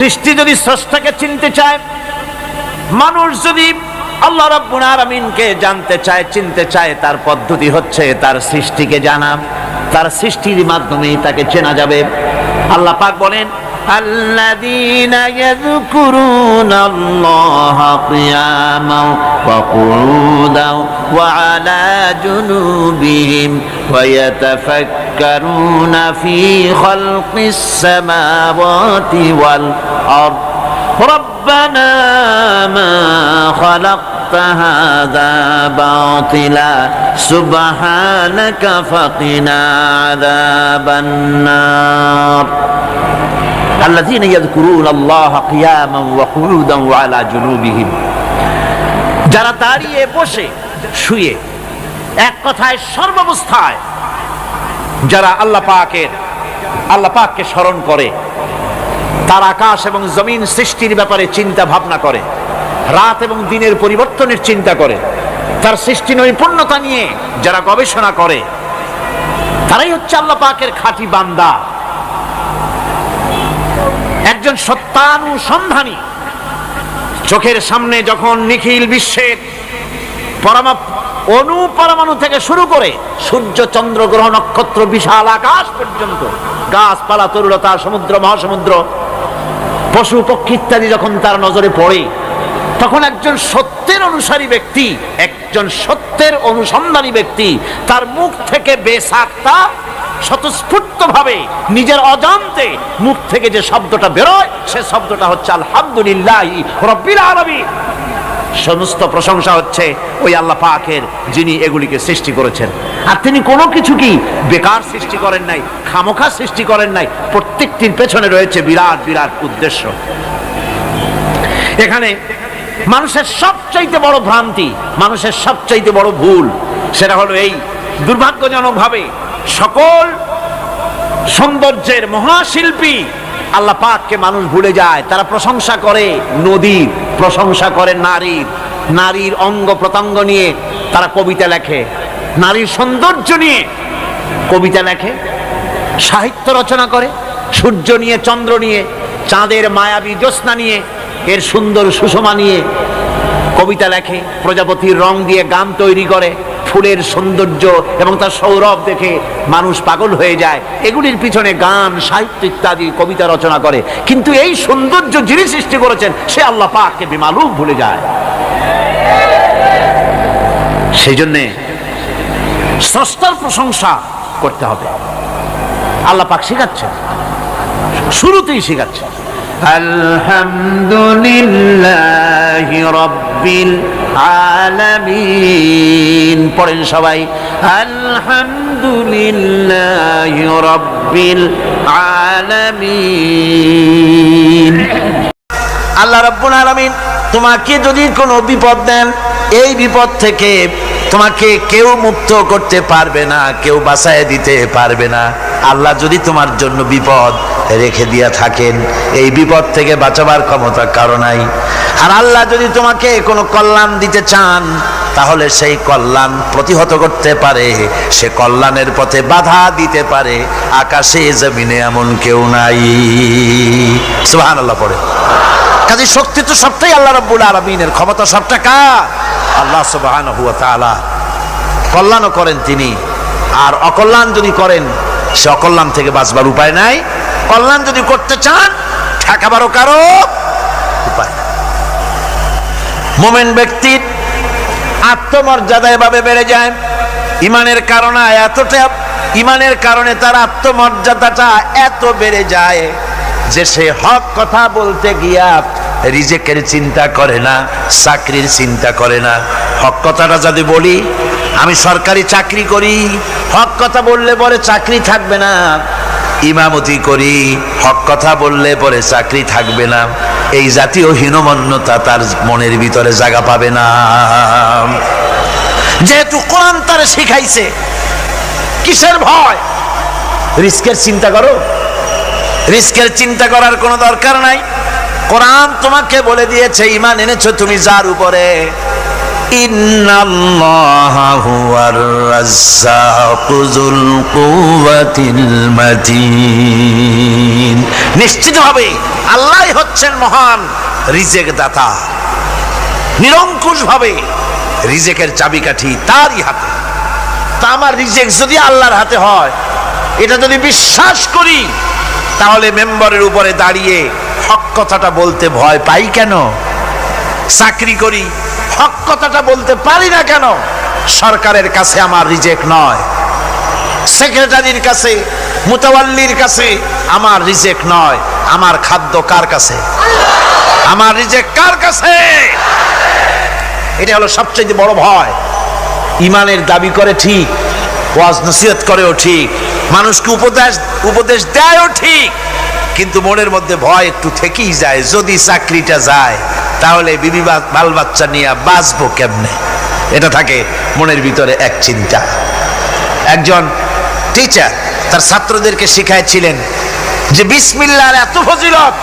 সৃষ্টি যদি স্রষ্টাকে চিনতে চায়, মানুষ যদি আল্লাহ রাব্বুল আলামিনকে জানতে চায়, চিনতে চায়, তার পদ্ধতি হচ্ছে তার সৃষ্টিকে জানা। তার সৃষ্টির মাধ্যমেই তাকে চেনা যাবে। আল্লাহ পাক বলেন, আল্লাযীনা ইয়াযকুরুনাল্লাহা কিয়ামান ওয়া কুউদান ওয়া আলা জুনুবিহিম ওয়া ইয়াতাফাক্কারুনা ফী খালকিস সামাওয়াতি ওয়াল আরদ রব্বানা মা খালাকতা হাযা বাতিলা সুবহানাকা ফাকিনা আযাবান নার। আল্লাযীনা ইয়াযকুরুনাল্লাহা কিয়ামান ওয়া কুউদান ওয়া আলা জুনুবিহিম, যারা দাঁড়িয়ে বসে শুয়ে, এক কথায় সর্বাবস্থায় যারা আল্লাহ পাককে স্মরণ করে, তার আকাশ এবং জমিন সৃষ্টির ব্যাপারে চিন্তা ভাবনা করে, রাত এবং দিনের পরিবর্তনের চিন্তা করে, তার সৃষ্টি নৈপুণ্যতা নিয়ে যারা গবেষণা করে, তারাই হচ্ছে আল্লাহ পাকের খাঁটি বান্দা, একজন সত্যানুসন্ধানী। চোখের সামনে যখন নিখিল বিশ্বের পরমাণু থেকে শুরু করে সূর্য, চন্দ্র, গ্রহ, নক্ষত্র, বিশাল আকাশ পর্যন্ত, গাছপালা, তরুলতা, সমুদ্র, মহাসমুদ্র, পশু পক্ষী ইত্যাদি যখন তার নজরে পড়ে, তখন একজন সত্যের অনুসারী ব্যক্তি, একজন সত্যের অনুসন্ধানী ব্যক্তি, তার মুখ থেকে বেসাক্তা স্বতঃস্ফূর্তভাবে নিজের অজান্তে মুখ থেকে যে শব্দটা বেরোয়, সে শব্দটা হচ্ছে আলহামদুলিল্লাহি রাব্বিল আলামিন। সমস্ত প্রশংসা হচ্ছে ওই আল্লাহ পাকের, যিনি এগুলিকে সৃষ্টি করেছেন। আর তিনি কোনো কিছু কি বেকার সৃষ্টি করেন নাই, খামোখা সৃষ্টি করেন নাই। প্রত্যেকটির পেছনে রয়েছে বিরাট বিরাট উদ্দেশ্য। এখানে মানুষের সবচাইতে বড় ভ্রান্তি, মানুষের সবচাইতে বড় ভুল, সেটা হলো এই, দুর্ভাগ্যজনকভাবে সকল সৌন্দর্যের মহাশিল্পী আল্লাহ পাককে মানুষ ভুলে যায়। তারা প্রশংসা করে নদীর, প্রশংসা করে নারীর অঙ্গ প্রত্যঙ্গ নিয়ে তারা কবিতা লেখে, নারীর সৌন্দর্য নিয়ে কবিতা লেখে, সাহিত্য রচনা করে, সূর্য নিয়ে, চন্দ্র নিয়ে, চাঁদের মায়াবী জ্যোৎস্না নিয়ে, এর সুন্দর সুষমা নিয়ে কবিতা লেখে, প্রজাপতির রং দিয়ে গান তৈরি করে, ফুলের সৌন্দর্য এবং তার সৌরভ দেখে মানুষ পাগল হয়ে যায়। এগুলির পিছনে গান, সাহিত্য ইত্যাদি কবিতা রচনা করে। কিন্তু এই সৌন্দর্য যিনি সৃষ্টি করেছেন, সে আল্লাহ পাককে বেমালুম ভুলে যায়। সেই জন্যে স্রষ্টার প্রশংসা করতে হবে। আল্লাহ পাক শিখাচ্ছেন, শুরুতেই শিখাচ্ছেন, আলহামদুলিল্লাহি রাব্বিল আলামিন। পড়েন সবাই, আলহামদুলিল্লাহি রাব্বিল আলামিন। আল্লাহ রাব্বুল আলামিন তোমাকে যদি কোনো বিপদ দেন, এই বিপদ থেকে তোমাকে কেউ মুক্ত করতে পারবে না, কেউ বাঁচায় দিতে পারবে না। আল্লাহ যদি তোমার জন্য বিপদ রেখে দিয়া থাকেন, এই বিপদ থেকে বাঁচাবার ক্ষমতা কারো নাই। আর আল্লাহ যদি তোমাকে কোনো কল্যাণ দিতে চান, তাহলে সেই কল্যাণ প্রতিহত করতে পারে, সে কল্যাণের পথে বাধা দিতে পারে। আকাশে জমিনে এমন কেউ নাই। সুবহানাল্লাহ পড়ে। কাজে শক্তি তো সবটাই আল্লাহ রাব্বুল আলামিনের, ক্ষমতা সবটা কার? আল্লাহ সুবহানাহু ওয়া তাআলা। কল্যাণও করেন তিনি, আর অকল্যাণ যদি করেন, সে অকল্যাণ থেকে বাঁচবার উপায় নাই। কল্যাণ যদি করতে চান, ঠেকাবারও কারো উপায় নাই। মুমিন ব্যক্তির আত্মমর্যাদা এভাবে বেড়ে যায় ইমানের কারণে। ইমানের কারণে তার আত্মমর্যাদাটা এত বেড়ে যায় যে সে হক কথা বলতে গিয়া রিজেকের চিন্তা করে না, চাকরির চিন্তা করে না। হক কথাটা যদি বলি, আমি সরকারি চাকরি করি, হক কথা বললে পরে চাকরি থাকবে না। ইমামতি করি, হক কথা বললে পরে চাকরি থাকবে না। এই জাতীয় হীনমন্যতা তার মনের ভিতরে জায়গা পাবে না। যেহেতু কোরআন তার শিখাইছে, কিসের ভয়? রিস্কের চিন্তা করো। রিস্কের চিন্তা করার কোনো দরকার নাই। কোরআন তোমাকে বলে দিয়েছে, ঈমান এনেছো তুমি যার উপরে, ইন্নাল্লাহা হুয়ার রাজ্জাকু যুল কুওয়াতিল মাতিন। নিশ্চিতভাবে আল্লাহই হচ্ছেন মহান রিজেক দাতা। নিরঙ্কুশভাবে রিজেকের চাবিকাঠি তারই হাতে। তা আমার রিজেক যদি আল্লাহর হাতে হয়, এটা যদি বিশ্বাস করি, তাহলে মেম্বারের উপরে দাঁড়িয়ে হক কথাটা বলতে ভয় পাই কেন? চাকরি করি, হক কথাটা বলতে পারি না কেন? সরকারের কাছে আমার রিজেক নয়, সেক্রেটারির কাছে, মুতাওয়াল্লির কাছে আমার রিজেক নয়। আমার খাদ্য কার কাছে? আমার রিজেক কার কাছে? এটা হলো সবচেয়ে বড় ভয়। ইমানের দাবি করে ঠিক, ওয়াজ নসিহত করেও ঠিক, মানুষকে উপদেশ দেয়ও ঠিক, কিন্তু মনের মধ্যে ভয় একটু থেকেই যায়। যদি চাকরিটা যায়, তাহলে বিবি বাল বাচ্চা নিয়ে বাঁচবো কেমনে? এটা থাকে মনের ভিতরে এক চিন্তা। একজন টিচার তার ছাত্রদেরকে শিখাইছিলেন যে বিসমিল্লাহর এত ফজিলত,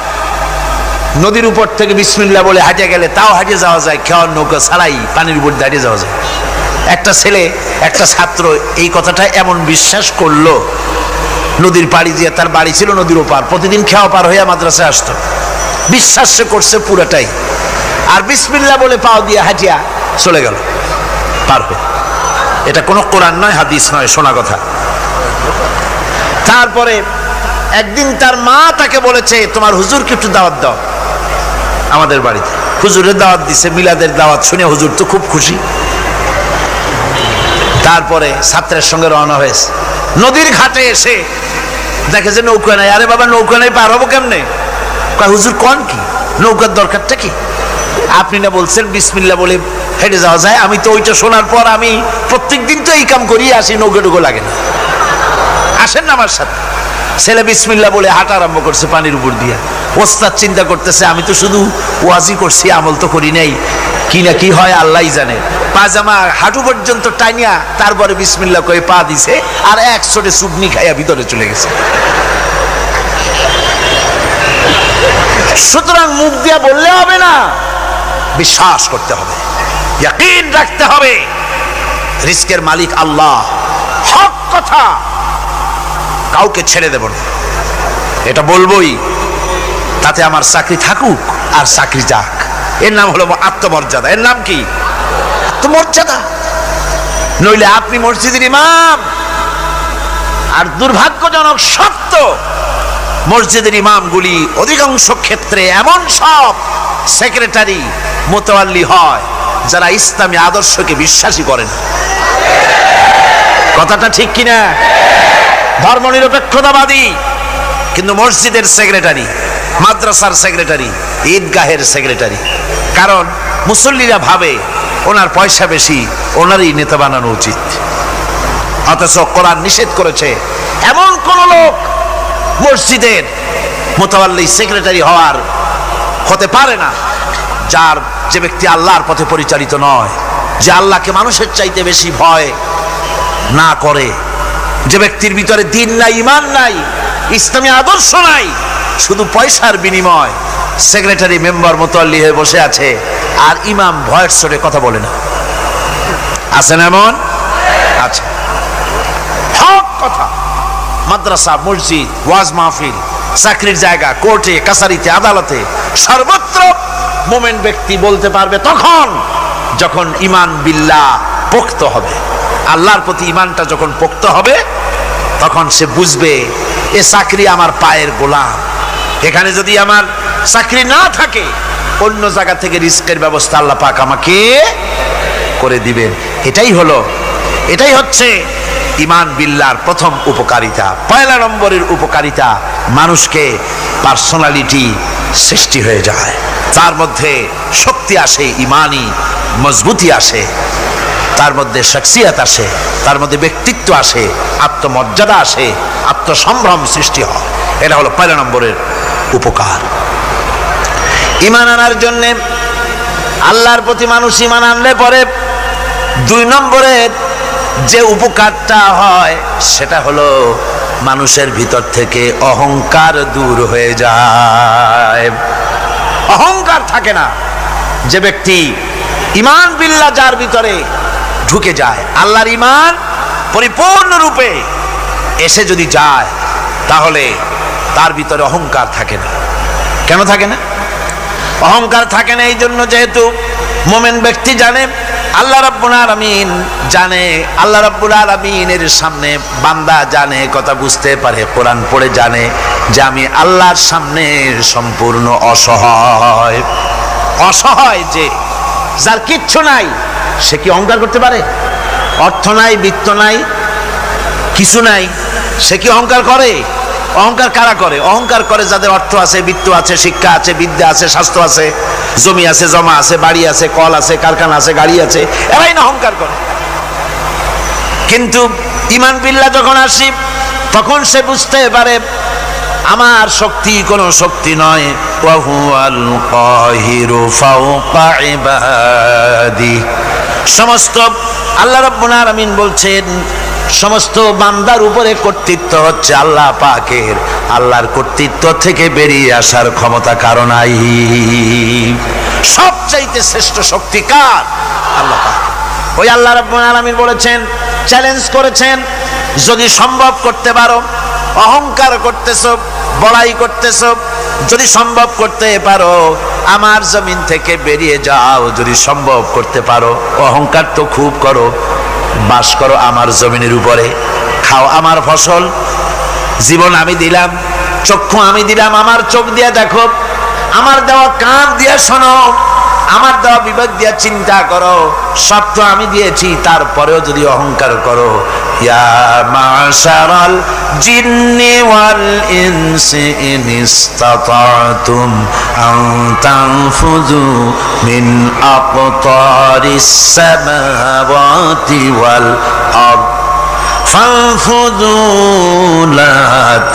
নদীর উপর থেকে বিসমিল্লাহ বলে হাঁটে গেলে তাও হাঁটে যাওয়া যায়, খেওয়ার নৌকা ছাড়াই পানির উপর দাঁড়িয়ে যাওয়া যায়। একটা ছেলে, একটা ছাত্র এই কথাটা এমন বিশ্বাস করলো, নদীর পাড়ি দিয়ে, তার বাড়ি ছিল নদীর ওপার, প্রতিদিন খেওয়া পার হইয়া মাদ্রাসায় আসতো। বিশ্বাস সে করছে পুরাটাই, আর বিসমিল্লাহ বলে পাও দিয়ে হাঁটিয়া চলে গেল পার হয়ে। এটা কোনো কোরআন নয়, হাদিস নয়, শোনা কথা। তারপরে একদিন তার মা তাকে বলেছে, তোমার হুজুরকে একটু দাওয়াত দাও আমাদের বাড়িতে। হুজুরের দাওয়াত দিছে, মিলাদের দাওয়াত শুনে হুজুর তো খুব খুশি। তারপরে ছাত্রের সঙ্গে রওনা হয়েছে। নদীর ঘাটে এসে দেখে যে নৌকা নাই। আরে বাবা, নৌকা নাই, পার হবো কেমনে? কয় হুজুর কোন কি, নৌকার দরকারটা কি? আপনি না বলছেন বিসমিল্লাহ বলে হেঁটে যাওয়া যায়। আমি তো ওইটা শোনার পর আমি প্রত্যেক দিন তো এই কাম করি আসি, নৌকা টুকু লাগে না। আসেন না আমার সাথে। ছেলে বিসমিল্লাহ বলে হাঁটা আরম্ভ করছে পানির উপর দিয়া। ওস্তাদ চিন্তা করতেছে, আমি তো শুধু ওয়াজি করছি, আমল তো করি নাই, কি না কি হয় আল্লাহই জানে। পাজামা হাঁটু পর্যন্ত টাইনিয়া তারপরে বিসমিল্লাহ কয়ে পা দিছে, আর এক ছোটে চুবনি খাইয়া ভিতরে চলে গেছে। সুতরাং মুখ দিয়া বললে হবে না, বিশ্বাস করতে হবে, ইয়াকিন রাখতে হবে রিজকের মালিক আল্লাহ। হক কথা কাউকে ছেড়ে দেব না, এটা বলবোই। তাতে আমার চাকরি থাকুক আর চাকরি যাক, এর নাম হলো আত্মমর্যাদা। এর নাম কি? আত্মমর্যাদা। নইলে আপনি মসজিদের ইমাম, আর দুর্ভাগ্যজনক সত্য, মসজিদের ইমামগুলি অধিকাংশ ক্ষেত্রে এমন সব সেক্রেটারি, মুতাওয়াল্লি হয় যারা ইসলামী আদর্শকে বিশ্বাসী করেন। কথাটা ঠিক কিনা? ধর্মনিরপেক্ষতাবাদী, কিন্তু মসজিদের সেক্রেটারি, মাদ্রাসার সেক্রেটারি, ঈদগাহের সেক্রেটারি। কারণ মুসল্লিরা ভাবে ওনার পয়সা বেশি, ওনারই নেতা বানানো উচিত। অথচ কোরআন নিষেধ করেছে এমন কোন লোক মসজিদের মুতাওয়াল্লি সেক্রেটারি হতে পারে না যে ব্যক্তি আল্লাহর পথে পরিচালিত নয়, যে আল্লাহকে মানুষের চাইতে বেশি ভয় না করে, যে ব্যক্তির ভিতরে দ্বীন নাই, ঈমান নাই, ইসলামী আদর্শ নাই, শুধু পয়সার বিনিময় সেক্রেটারি, মেম্বার, মুতাওয়াল্লি হয়ে বসে আছে, আর ইমাম ভয়ের চোটে কথা বলে না। আছেন এমন? আচ্ছা, হক কথা মাদ্রাসা, মসজিদ, ওয়াজ মাহফিল, চাকরির জায়গা, কোর্টে, কাছারিতে, আদালতে, সর্বত্র মোমেন ব্যক্তি বলতে পারবে তখন যখন ঈমান বিল্লাহ পোক্ত হবে। আল্লাহর প্রতি ঈমানটা যখন পোক্ত হবে, তখন সে বুঝবে এ চাকরি আমার পায়ের গোলাম। এখানে যদি আমার চাকরি না থাকে, অন্য জায়গা থেকে রিস্কের ব্যবস্থা আল্লাহ পাক আমাকে করে দিবেন। এটাই হচ্ছে ঈমান বিল্লাহর প্রথম উপকারিতা। পয়লা নম্বরের উপকারিতা, মানুষকে পার্সোনালিটি সৃষ্টি হয়ে যায়, তার মধ্যে শক্তি আসে, ঈমানি মজবুতি আসে, তার মধ্যে শখসিয়ত আসে, তার মধ্যে ব্যক্তিত্ব আসে, আত্মমর্যাদা আসে, আত্মসম্ভ্রম সৃষ্টি হয়। এটা হলো পয়লা নম্বরের উপকার। ঈমান আনার জন্য আল্লাহর প্রতি মানুষ ঈমান আনলে পরে 2 নম্বরের যে উপকারটা হয় সেটা হলো মানুষের ভিতর থেকে অহংকার দূর হয়ে যায়। অহংকার থাকে না। যে ব্যক্তি ঈমান বিল্লাহ যার ভিতরে ঢুকে যায়, আল্লাহর ঈমান পরিপূর্ণ রূপে এসে যদি যায়, তাহলে তার ভিতরে অহংকার থাকে না। কেন থাকে না? অহংকার থাকে না এই জন্য, যেহেতু মুমিন ব্যক্তি জানে আল্লাহ রাব্বুল আলামিন জানে, আল্লাহ রাব্বুল আলামিনের সামনে বান্দা জানে, কথা বুঝতে পারে, কোরআন পড়ে জানে যে আমি আল্লাহর সামনে সম্পূর্ণ অসহায়। অসহায় যে যার কিচ্ছু নাই, সে কি অহংকার করতে পারে? অর্থ নাই, বিত্ত নাই, কিছু নাই, সে কি অহংকার করে? অহংকার কারা করে? অহংকার করে যাদের অর্থ আছে, বিত্ত আছে, শিক্ষা আছে, বিদ্যা আছে, স্বাস্থ্য আছে, জমি আছে, জমা আছে, বাড়ি আছে, কল আছে, কারখানা আছে, গাড়ি আছে, এরাই না অহংকার করে। কিন্তু ঈমান বিল্লাহ যখন আসি, তখন সে বুঝতে পারে আমার শক্তি কোনো শক্তি নয়। ওয়া হুয়াল কাহিরু ফাওকা ইবাদি। সমস্ত আল্লাহ রাব্বুল আলামিন বলছেন সমস্ত বান্দার উপরে কর্তৃত্ব হচ্ছে আল্লাহ পাকের। আল্লাহর কর্তৃত্ব থেকে বেরিয়ে আসার ক্ষমতা কারো নাই। সবচাইতে শ্রেষ্ঠ শক্তি কার? আল্লাহ পাক। ওই আল্লাহ রাব্বুল আলামিন বলেছেন, চ্যালেঞ্জ করেছেন, যদি সম্ভব করতে পারো, অহংকার করতেছো, বড়াই করতেছো, যদি সম্ভব করতে পারো আমার জমিন থেকে বেরিয়ে যাও। যদি সম্ভব করতে পারো, অহংকার তো খুব করো, বাস করো আমার জমিনের উপরে, খাও আমার ফসল, জীবন আমি দিলাম, চক্ষু আমি দিলাম, আমার চোখ দিয়ে দেখো, আমার দেওয়া কান দিয়ে শোনো, আমার দেওয়া বিবেক দিয়ে চিন্তা করো, সব তো আমি দিয়েছি, তারপরেও যদি অহংকার করো। ইয়া মাশারাল জিন্নি ওয়াল ইনসি ইন ইসতাতাতুম আন তানফুযু মিন আকতারিস সামাওয়াতি ওয়াল আরদ ফানফুযু লা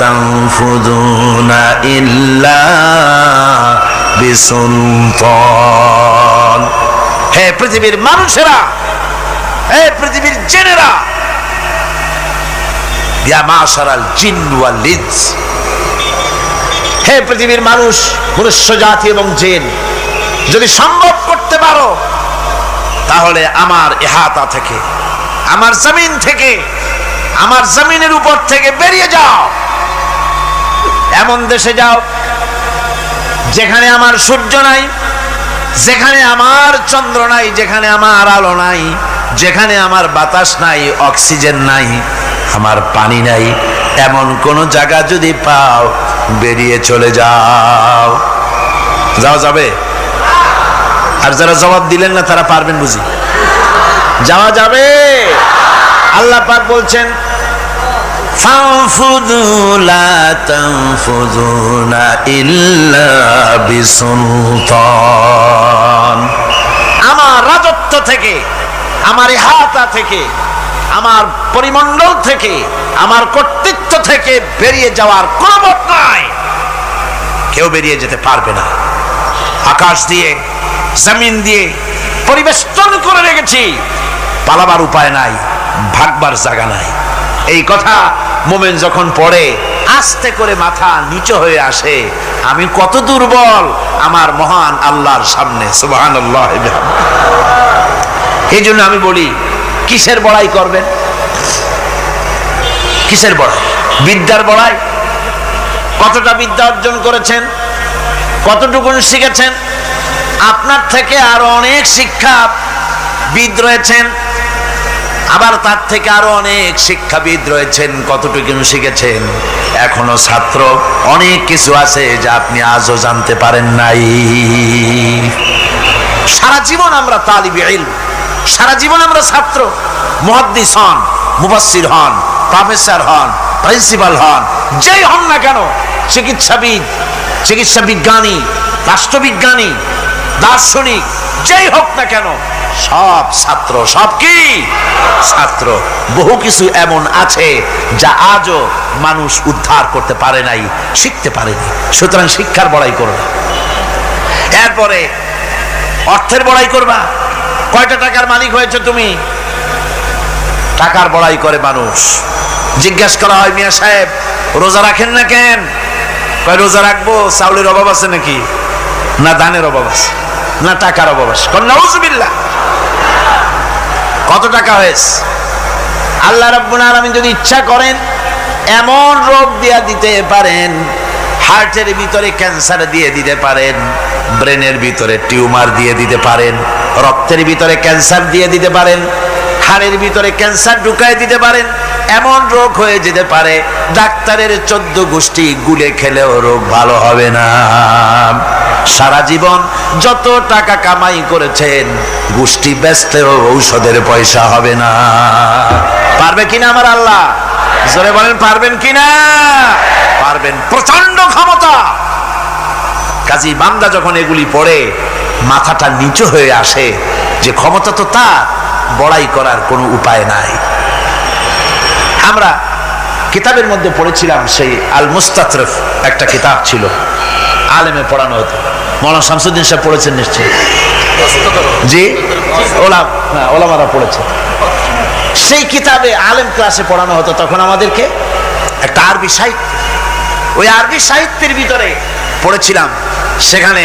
তানফুযুনা ইল্লা বিসুলতান। হে পৃথিবীর মানুষেরা, হে পৃথিবীর জিনেরা, ইয়া মাশারাল জিন ওয়াল ইনস, হে পৃথিবীর মানুষ, মনুষ্য জাতি এবং জিন, যদি সম্ভব করতে পারো তাহলে আমার ইহাতা থেকে, আমার জমিন থেকে, আমার জমিনের উপর থেকে বেরিয়ে যাও। এমন দেশে যাও যেখানে আমার সূর্য নাই, যেখানে আমার চন্দ্র নাই, যেখানে আমার আলো নাই, যেখানে আমার বাতাস নাই, অক্সিজেন নাই, আমার পানি নাই, এমন কোন জায়গা যদি পাও, বেরিয়ে চলে যাও। যাওয়া যাবে? আর যারা জবাব দিলেন না তারা পারবেন বুঝি? যাওয়া যাবে। আল্লাহ পাক বলছেন ফানফুযু লা তানফুযুনা ইল্লা বিসুলতান। আমার রাজত্ব থেকে, আমার ইহাতা থেকে, আমার পরিমণ্ডল থেকে, আমার কর্তৃত্ব থেকে বেরিয়ে যাওয়ার কোনো পথ নাই। কেউ বেরিয়ে যেতে পারবে না। আকাশ দিয়ে, জমিন দিয়ে পরিবেষ্টন করে রেখেছি, পালাবার উপায় নাই, ভাগবার জায়গা নাই। এই কথা মুমিন যখন পড়ে, আস্তে করে মাথা নিচু হয়ে আসে, আমি কত দুর্বল আমার মহান আল্লাহর সামনে। সুবহানাল্লাহ। এই জন্য আমি বলি, কিসের বড়াই করবেন? কিসের বড়াই? বিদ্যার বড়াই। কতটা বিদ্যা অর্জন করেছেন, কতটুকু শিখেছেন? আপনার থেকে আরো অনেক শিক্ষাবিদ রয়েছেন, আবার তার থেকে আরো অনেক শিক্ষাবিদ রয়েছেন, কতটুকু শিখেছেন? এখনো ছাত্র, অনেক কিছু আছে যা আপনি আজও জানতে পারেন নাই। সারা জীবন আমরা তালিবে ইলম, সারা জীবন আমরা ছাত্র। মুহাদ্দিস হন, মুফাসসির হন, প্রফেসর হন, প্রিন্সিপাল হন, যেই হন না কেন, চিকিৎসাবিদ, চিকিৎসা বিজ্ঞানী, রাষ্ট্রবিজ্ঞানী, দার্শনিক, যেই হোক না কেন, সব ছাত্র। সব কি? ছাত্র। বহু কিছু এমন আছে যা আজও মানুষ উদ্ধার করতে পারে নাই, শিখতে পারেনি। সুতরাং শিক্ষার বড়াই করো না। এরপরে অর্থের বড়াই করবা। কয়টা টাকার মালিক হয়েছে তুমি? টাকার বড়াই করে মানুষ। জিজ্ঞাসা করা হয়, মিয়া সাহেব রোজা রাখেন না কেন? কয় রোজা রাখবো, চাউলের অভাব আছে নাকি? না ধানের অভাব আছে, না টাকার অভাব আছে। নাউজুবিল্লাহ। কত টাকা হয়েছে? আল্লাহ রাব্বুল আলামিন যদি ইচ্ছা করেন এমন রোগ দিয়া দিতে পারেন, হার্টের ভিতরে ক্যান্সার দিয়ে দিতে পারেন, ব্রেনের ভিতরে টিউমার দিয়ে দিতে পারেন, রক্তের ভিতরে ক্যান্সার দিয়ে দিতে পারেন, হাড়ের ভিতরে ক্যান্সার ঢুকায় দিতে পারেন। এমন রোগ হয়ে যেতে পারে ডাক্তারের 14 গোষ্ঠী গুলে খেলেও রোগ ভালো হবে না। সারা জীবন যত টাকা কামাই করেছেন গোষ্ঠী বেচতেও ঔষধের পয়সা হবে না। পারবে কিনা আমার আল্লাহ? জোরে বলেন পারবেন কিনা? পারবেন, প্রচন্ড ক্ষমতা। কাজী বান্দা যখন এগুলি পড়ে মাথাটা নিচু হয়ে আসে যে ক্ষমতা তো তার, বড়াই করার কোনো উপায় নাই। আমরা কিতাবের মধ্যে পড়েছিলাম, সেই আল মুস্তাতরফ একটা কিতাব ছিল, আলেমে পড়ানো হতো। মৌলানা শামসুদ্দিন সাহেব পড়েছেন নিশ্চয়ই? জি, ওলামারা পড়েছে। সেই কিতাবে আলেম ক্লাসে পড়ানো হতো তখন আমাদেরকে একটা আরবি সাহিত্য। ওই আরবি সাহিত্যের ভিতরে পড়েছিলাম, সেখানে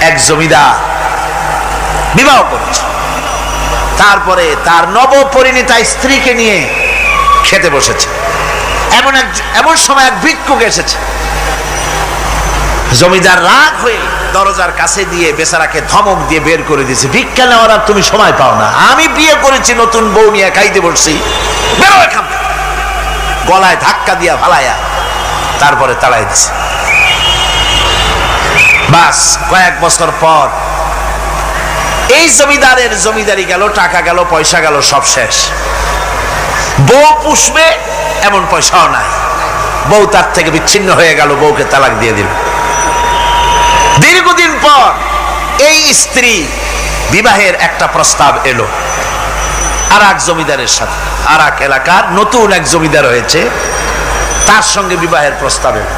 এক জমিদার বিবাহ করেছে, তারপরে তার নবপরিণীতা স্ত্রীকে নিয়ে খেতে বসেছে। এমন সময় এক ভিক্ষুক এসেছে। জমিদার রাগ হয়ে দরজার কাছে দিয়ে বেচারাকে ধমক দিয়ে বের করে দিয়েছে, ভিক্ষা নেওয়ার আর তুমি সময় পাও না, আমি বিয়ে করেছি, নতুন বউ নিয়ে খাইতে বসছি, বেরো এখান থেকে। গলায় ধাক্কা দিয়া ফালাইয়া তারপরে তাড়াই দিছে। বাস কয়েক বছর পর এই জমিদারের জমিদারি গেল, টাকা গেল, পয়সা গেল, সব শেষ। বউ পুষবে এমন পয়সাও নাই, বউ তার থেকে বিচ্ছিন্ন হয়ে গেল, বউকে তালাক দিয়ে দিল। দীর্ঘদিন পর এই স্ত্রী বিবাহের একটা প্রস্তাব এলো আর এক জমিদারের সাথে, আর এক এলাকার নতুন এক জমিদার হয়েছে, তার সঙ্গে বিবাহের প্রস্তাব এলো।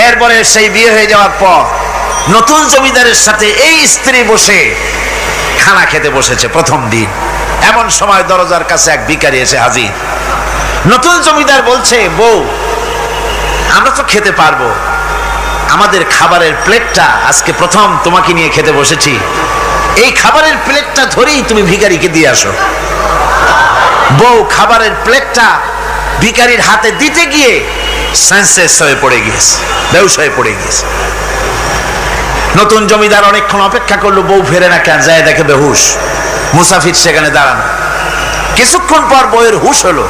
এরপরে সেই বিয়ে হয়ে যাওয়ার পর নতুন জমিদারের সাথে এই স্ত্রী বসে খানা খেতে বসেছে প্রথম দিন। এমন সময় দরজার কাছে এক ভিখারি এসে হাজির। নতুন জমিদার বলছে, বউ আমরা তো খেতে পারবো, আমাদের খাবারের প্লেটটা আজকে প্রথম তোমাকে নিয়ে খেতে বসেছি, এই খাবারের প্লেটটা ধরেই তুমি ভিখারিকে দিয়ে আসো। বউ খাবারের প্লেটটা ভিখারির হাতে দিতে গিয়ে সেন্সলেস হয়ে পড়ে গিয়েছে, বেহুশ হয়ে পড়ে গিয়েছে। নতুন জমিদার অনেকক্ষণ অপেক্ষা করলো, বউ ফেরে না কেন, যায় দেখে বেহুশ, মুসাফির সেখানে দাঁড়ানো। কিছুক্ষণ পর বউয়ের হুশ হলো,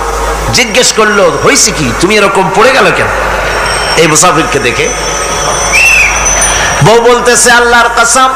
জিজ্ঞেস করলো, হয়েছে কি, তুমি এরকম পড়ে গেল কেন? এই মুসাফিরকে দেখে বউ বলতেছে, আল্লাহর কসম